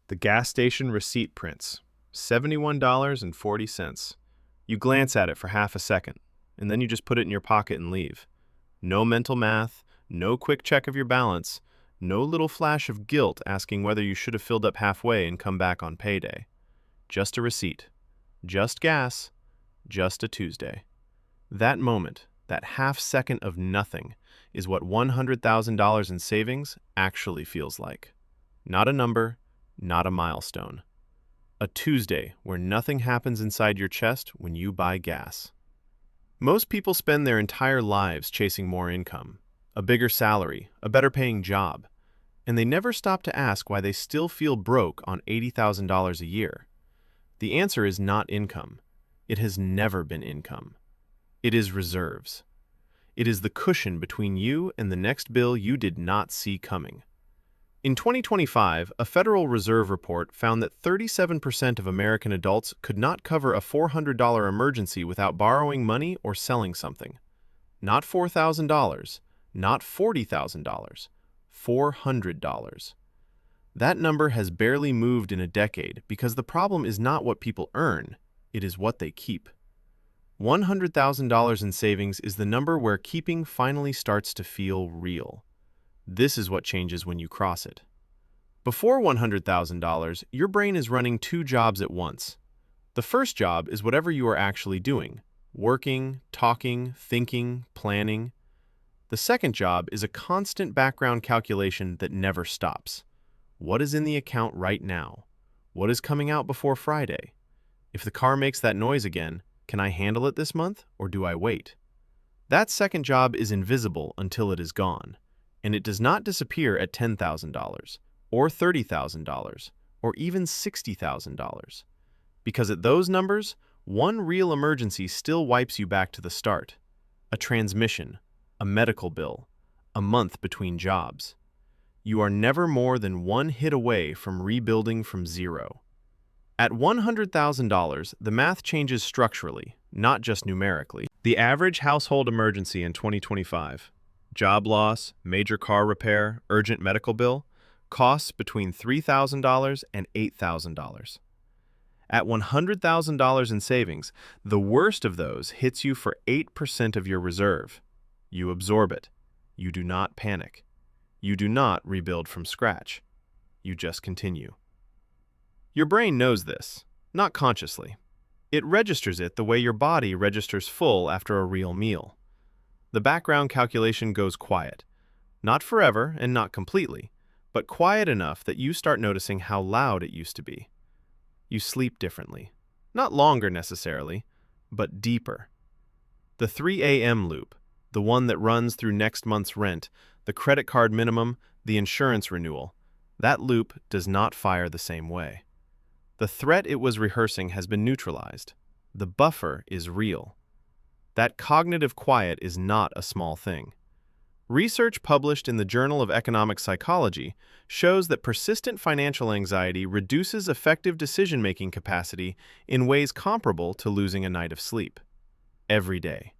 The gas station receipt prints, $71.40. You glance at it for half a second, and then you just put it in your pocket and leave. No mental math, no quick check of your balance, no little flash of guilt asking whether you should have filled up halfway and come back on payday. Just a receipt. Just gas. Just a Tuesday. That moment, that half second of nothing, is what $100,000 in savings actually feels like. Not a number, not a milestone. A Tuesday where nothing happens inside your chest when you buy gas. Most people spend their entire lives chasing more income, a bigger salary, a better paying job, and they never stop to ask why they still feel broke on $80,000 a year. The answer is not income. It has never been income. It is reserves. It is the cushion between you and the next bill you did not see coming. In 2025, a Federal Reserve report found that 37% of American adults could not cover a $400 emergency without borrowing money or selling something. Not $4,000, not $40,000, $400. That number has barely moved in a decade because the problem is not what people earn, it is what they keep. $100,000 in savings is the number where keeping finally starts to feel real. This is what changes when you cross it. Before $100,000, your brain is running two jobs at once. The first job is whatever you are actually doing, working, talking, thinking, planning. The second job is a constant background calculation that never stops. What is in the account right now? What is coming out before Friday? If the car makes that noise again, can I handle it this month or do I wait? That second job is invisible until it is gone, and it does not disappear at $10,000 or $30,000 or even $60,000. Because at those numbers, one real emergency still wipes you back to the start. A transmission, a medical bill, a month between jobs. You are never more than one hit away from rebuilding from zero. At $100,000, the math changes structurally, not just numerically. The average household emergency in 2025, job loss, major car repair, urgent medical bill, costs between $3,000 and $8,000. At $100,000 in savings, the worst of those hits you for 8% of your reserve. You absorb it. You do not panic. You do not rebuild from scratch. You just continue. Your brain knows this, not consciously. It registers it the way your body registers full after a real meal. The background calculation goes quiet. Not forever and not completely, but quiet enough that you start noticing how loud it used to be. You sleep differently. Not longer necessarily, but deeper. The 3 a.m. loop, the one that runs through next month's rent, the credit card minimum, the insurance renewal, that loop does not fire the same way. The threat it was rehearsing has been neutralized. The buffer is real. That cognitive quiet is not a small thing. Research published in the Journal of Economic Psychology shows that persistent financial anxiety reduces effective decision-making capacity in ways comparable to losing a night of sleep. Every day.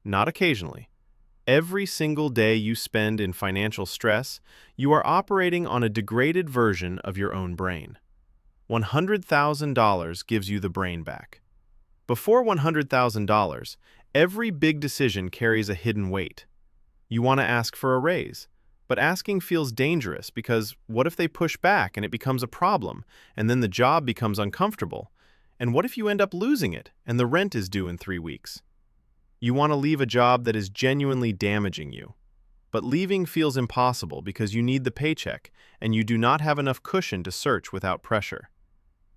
Not occasionally. Every single day you spend in financial stress, you are operating on a degraded version of your own brain. $100,000 gives you the brain back. Before $100,000, every big decision carries a hidden weight. You want to ask for a raise, but asking feels dangerous because what if they push back and it becomes a problem, and then the job becomes uncomfortable? And what if you end up losing it and the rent is due in 3 weeks? You want to leave a job that is genuinely damaging you. But leaving feels impossible because you need the paycheck and you do not have enough cushion to search without pressure.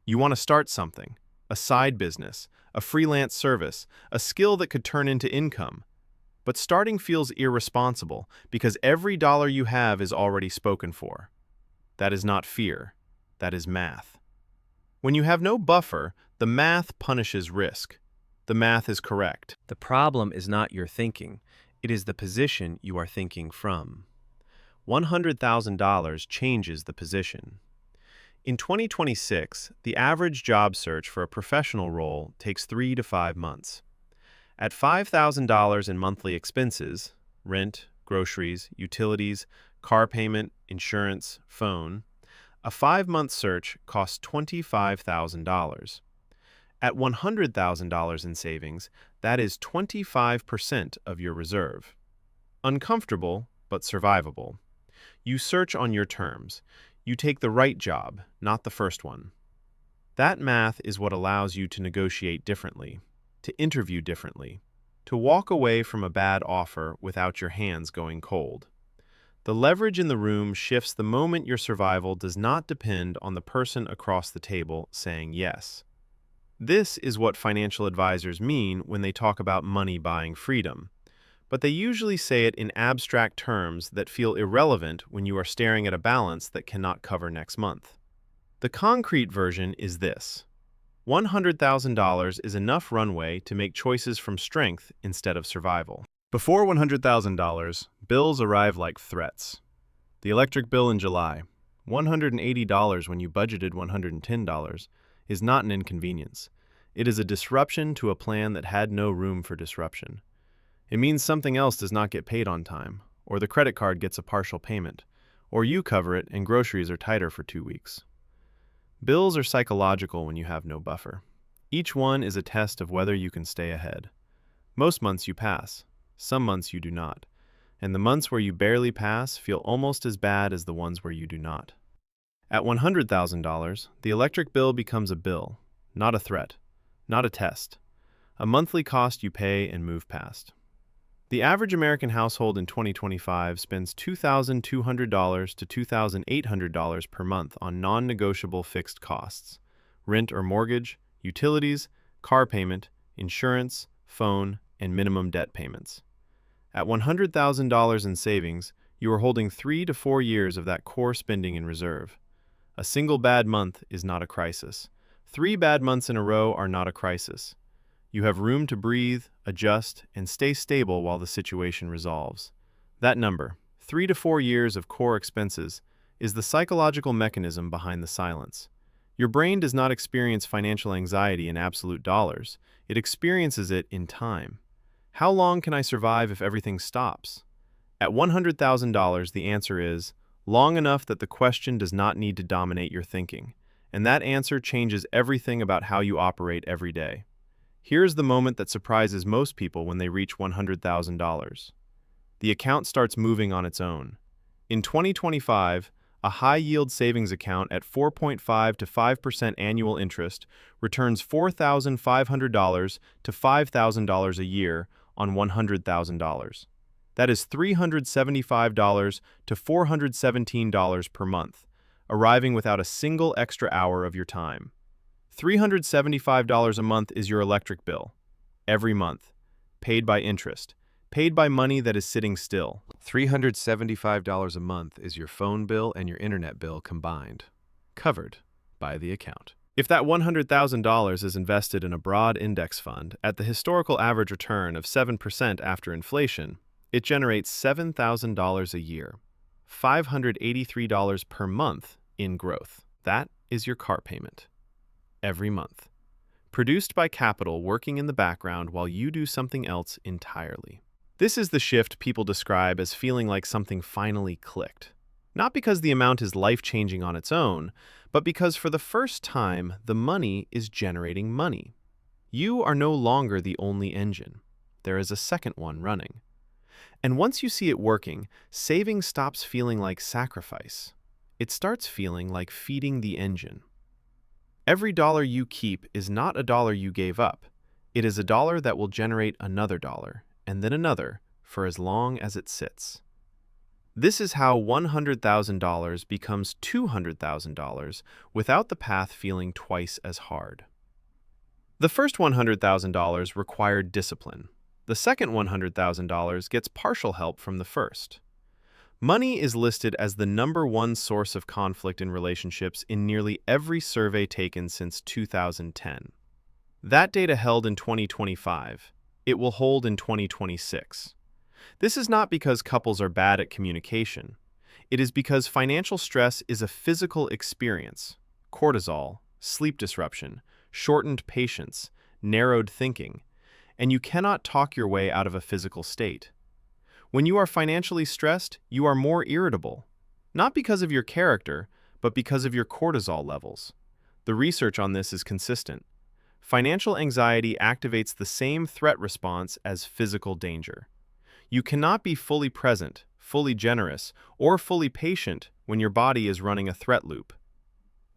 You want to start something, a side business, a freelance service, a skill that could turn into income. But starting feels irresponsible because every dollar you have is already spoken for. That is not fear. That is math. When you have no buffer, the math punishes risk. The math is correct. The problem is not your thinking. It is the position you are thinking from. $100,000 changes the position. In 2026, the average job search for a professional role takes 3 to 5 months. At $5,000 in monthly expenses, rent, groceries, utilities, car payment, insurance, phone, A 5-month search costs $25,000. At $100,000 in savings, that is 25% of your reserve. Uncomfortable, but survivable. You search on your terms. You take the right job, not the first one. That math is what allows you to negotiate differently, to interview differently, to walk away from a bad offer without your hands going cold. The leverage in the room shifts the moment your survival does not depend on the person across the table saying yes. This is what financial advisors mean when they talk about money buying freedom, but they usually say it in abstract terms that feel irrelevant when you are staring at a balance that cannot cover next month. The concrete version is this: $100,000 is enough runway to make choices from strength instead of survival. Before $100,000, bills arrive like threats. The electric bill in July, $180 when you budgeted $110, is not an inconvenience. It is a disruption to a plan that had no room for disruption. It means something else does not get paid on time, or the credit card gets a partial payment, or you cover it and groceries are tighter for 2 weeks. Bills are psychological when you have no buffer. Each one is a test of whether you can stay ahead. Most months you pass, some months you do not, and the months where you barely pass feel almost as bad as the ones where you do not. At $100,000, the electric bill becomes a bill, not a threat, not a test, a monthly cost you pay and move past. The average American household in 2025 spends $2,200 to $2,800 per month on non-negotiable fixed costs: rent or mortgage, utilities, car payment, insurance, phone, and minimum debt payments. At $100,000 in savings, you are holding 3 to 4 years of that core spending in reserve. A single bad month is not a crisis. 3 bad months in a row are not a crisis. You have room to breathe, adjust, and stay stable while the situation resolves. That number, 3 to 4 years of core expenses, is the psychological mechanism behind the silence. Your brain does not experience financial anxiety in absolute dollars. It experiences it in time. How long can I survive if everything stops? At $100,000, the answer is long enough that the question does not need to dominate your thinking, and that answer changes everything about how you operate every day. Here's the moment that surprises most people when they reach $100,000. The account starts moving on its own. In 2025, a high-yield savings account at 4.5 to 5% annual interest returns $4,500 to $5,000 a year on $100,000. That is $375 to $417 per month, arriving without a single extra hour of your time. $375 a month is your electric bill, every month, paid by interest, paid by money that is sitting still. $375 a month is your phone bill and your internet bill combined, covered by the account. If that $100,000 is invested in a broad index fund at the historical average return of 7% after inflation, it generates $7,000 a year, $583 per month in growth. That is your car payment. Every month. Produced by capital working in the background while you do something else entirely. This is the shift people describe as feeling like something finally clicked. Not because the amount is life-changing on its own, but because for the first time, the money is generating money. You are no longer the only engine. There is a second one running. And once you see it working, saving stops feeling like sacrifice. It starts feeling like feeding the engine. Every dollar you keep is not a dollar you gave up. It is a dollar that will generate another dollar, and then another, for as long as it sits. This is how $100,000 becomes $200,000 without the path feeling twice as hard. The first $100,000 required discipline. The second $100,000 gets partial help from the first. Money is listed as the #1 source of conflict in relationships in nearly every survey taken since 2010. That data held in 2025. It will hold in 2026. This is not because couples are bad at communication. It is because financial stress is a physical experience. Cortisol, sleep disruption, shortened patience, narrowed thinking, and you cannot talk your way out of a physical state. When you are financially stressed, you are more irritable, not because of your character, but because of your cortisol levels. The research on this is consistent. Financial anxiety activates the same threat response as physical danger. You cannot be fully present, fully generous, or fully patient when your body is running a threat loop.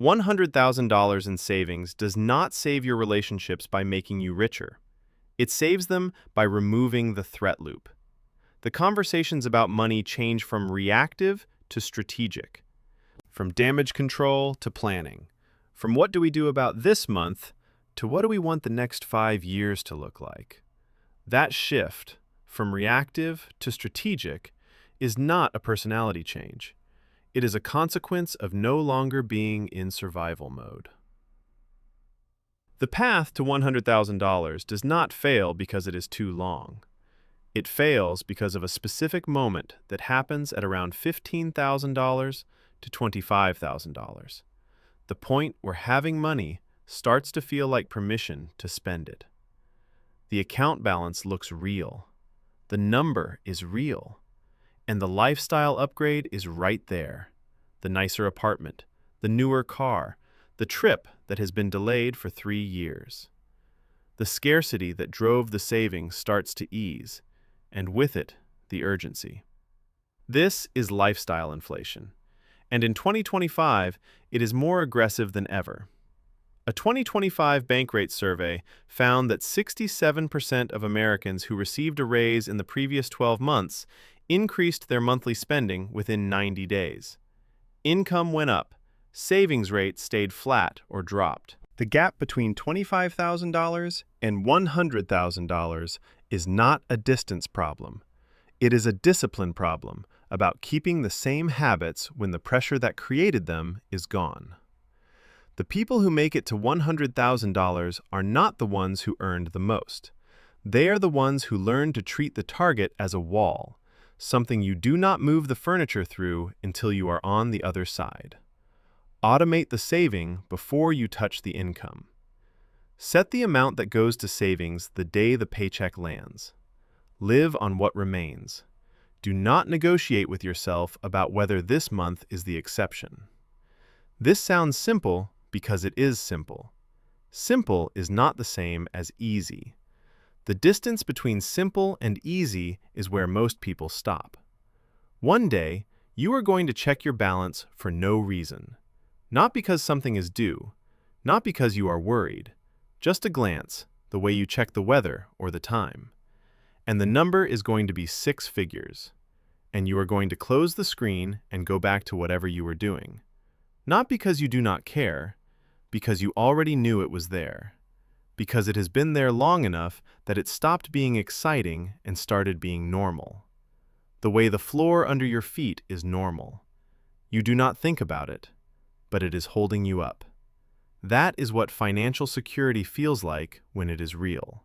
$100,000 in savings does not save your relationships by making you richer. It saves them by removing the threat loop. The conversations about money change from reactive to strategic, from damage control to planning, from what do we do about this month to what do we want the next 5 years to look like. That shift, from reactive to strategic, is not a personality change. It is a consequence of no longer being in survival mode. The path to $100,000 does not fail because it is too long. It fails because of a specific moment that happens at around $15,000 to $25,000. The point where having money starts to feel like permission to spend it. The account balance looks real. The number is real. And the lifestyle upgrade is right there. The nicer apartment, the newer car, the trip that has been delayed for 3 years. The scarcity that drove the savings starts to ease, and with it, the urgency. This is lifestyle inflation, and in 2025, it is more aggressive than ever. A 2025 Bankrate survey found that 67% of Americans who received a raise in the previous 12 months increased their monthly spending within 90 days. Income went up, savings rate stayed flat or dropped. The gap between $25,000 and $100,000 is not a distance problem. It is a discipline problem about keeping the same habits when the pressure that created them is gone. The people who make it to $100,000 are not the ones who earned the most. They are the ones who learned to treat the target as a wall, something you do not move the furniture through until you are on the other side. Automate the saving before you touch the income. Set the amount that goes to savings the day the paycheck lands. Live on what remains. Do not negotiate with yourself about whether this month is the exception. This sounds simple because it is simple. Simple is not the same as easy. The distance between simple and easy is where most people stop. One day, you are going to check your balance for no reason. Not because something is due, not because you are worried, just a glance, the way you check the weather or the time. And the number is going to be 6 figures. And you are going to close the screen and go back to whatever you were doing. Not because you do not care, because you already knew it was there. Because it has been there long enough that it stopped being exciting and started being normal. The way the floor under your feet is normal. You do not think about it, but it is holding you up. That is what financial security feels like when it is real.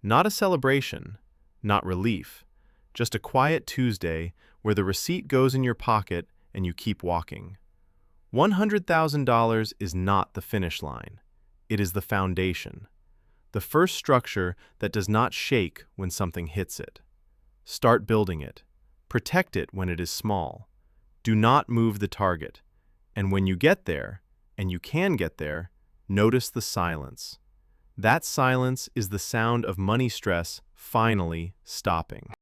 Not a celebration, not relief, just a quiet Tuesday where the receipt goes in your pocket and you keep walking. $100,000 is not the finish line. It is the foundation. The first structure that does not shake when something hits it. Start building it. Protect it when it is small. Do not move the target. And when you get there, and you can get there, notice the silence. That silence is the sound of money stress finally stopping.